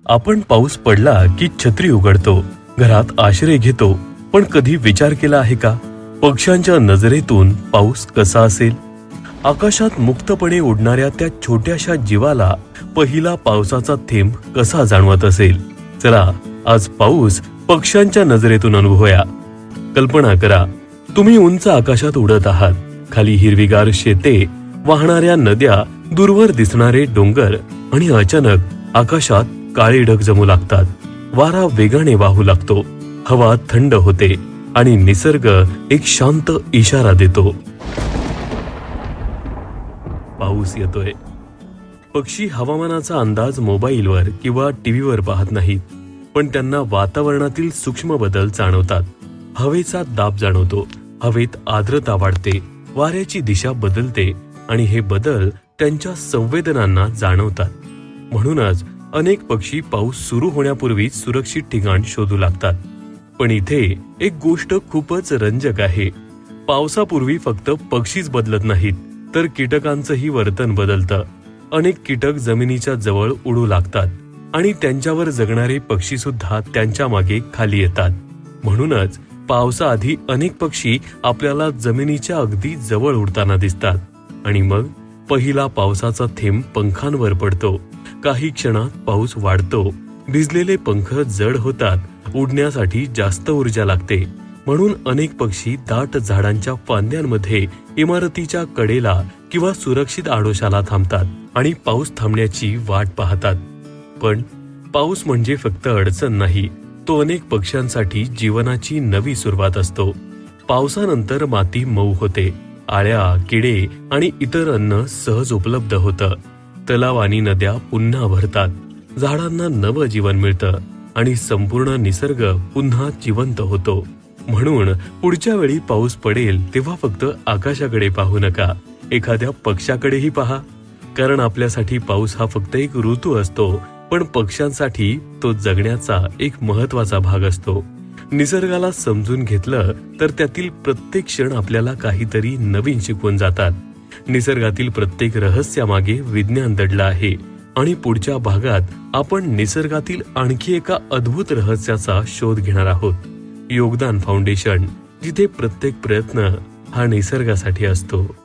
आपण पाऊस पडला की छत्री उघडतो, घरात आश्रय घेतो, पण कधी विचार केला आहे का पक्ष्यांच्या नजरेतून पाऊस कसा असेल? आकाशात मुक्तपणे उडणाऱ्या त्या छोट्याशा जीवाला पहिला पावसाचा थेंब कसा जाणवत असेल? चला आज पाऊस पक्ष्यांच्या नजरेतून अनुभवूया. कल्पना करा, तुम्ही उंच आकाशात उडत आहात. खाली हिरवीगार शेते, वाहणाऱ्या नद्या, दूरवर दिसणारे डोंगर आणि अचानक आकाशात काळे ढग जमू लागतात. वारा वेगाने वाहू लागतो, हवा थंड होते आणि निसर्ग एक शांत इशारा देतो. पाऊस येतोय. पक्षी हवामानाचा अंदाज मोबाईलवर किंवा टीव्हीवर पाहत नाहीत, पण त्यांना वातावरणातील सूक्ष्म बदल जाणवतात. हवेचा दाब जाणवतो, हवेत आर्द्रता वाढते, वाऱ्याची दिशा बदलते आणि हे बदल त्यांच्या संवेदनांना जाणवतात. म्हणूनच अनेक पक्षी पाऊस सुरू होण्यापूर्वी सुरक्षित ठिकाण शोधू लागतात. पण इथे एक गोष्ट खूपच रंजक आहे. पावसापूर्वी फक्त पक्षीच बदलत नाहीत, तर कीटकांचंही वर्तन बदलतं. अनेक कीटक जमिनीच्या जवळ उडू लागतात आणि त्यांच्यावर जगणारे पक्षी सुद्धा त्यांच्या मागे खाली येतात. म्हणूनच पावसाआधी अनेक पक्षी आपल्याला जमिनीच्या अगदी जवळ उडताना दिसतात. आणि मग पहिला पावसाचा थेंब पंखांवर पडतो. काही क्षणात पाऊस वाढतो, भिजलेले पंख जड होतात, उडण्यासाठी जास्त ऊर्जा लागते. म्हणून अनेक पक्षी दाट झाडांच्या फांद्यांमध्ये, इमारतीच्या कडेला किंवा सुरक्षित आडोशाला थांबतात आणि पाऊस थांबण्याची वाट पाहतात. पण पाऊस म्हणजे फक्त अडचण नाही, तो अनेक पक्ष्यांसाठी जीवनाची नवी सुरुवात असतो. पावसानंतर माती मऊ होते, आळ्या, किडे आणि इतर अन्न सहज उपलब्ध होतं. तलाव आणि नद्या पुन्हा भरतात, झाडांना नवं जीवन मिळतं आणि संपूर्ण निसर्ग पुन्हा जिवंत होतो. म्हणून पुढच्या वेळी पाऊस पडेल तेव्हा फक्त आकाशाकडे पाहू नका, एखाद्या पक्षाकडेही पहा. कारण आपल्यासाठी पाऊस हा फक्त एक ऋतू असतो, पण पक्ष्यांसाठी तो जगण्याचा एक महत्वाचा भाग असतो. निसर्गाला समजून घेतलं तर त्यातील प्रत्येक क्षण आपल्याला काहीतरी नवीन शिकवून जातात. निसर्गातील प्रत्येक रहस्यामागे विज्ञान दडलं आहे आणि पुढच्या भागात आपण निसर्गातील आणखी एका अद्भुत रहस्याचा शोध घेणार आहोत. योगदान फाउंडेशन, जिथे प्रत्येक प्रयत्न हा निसर्गासाठी असतो.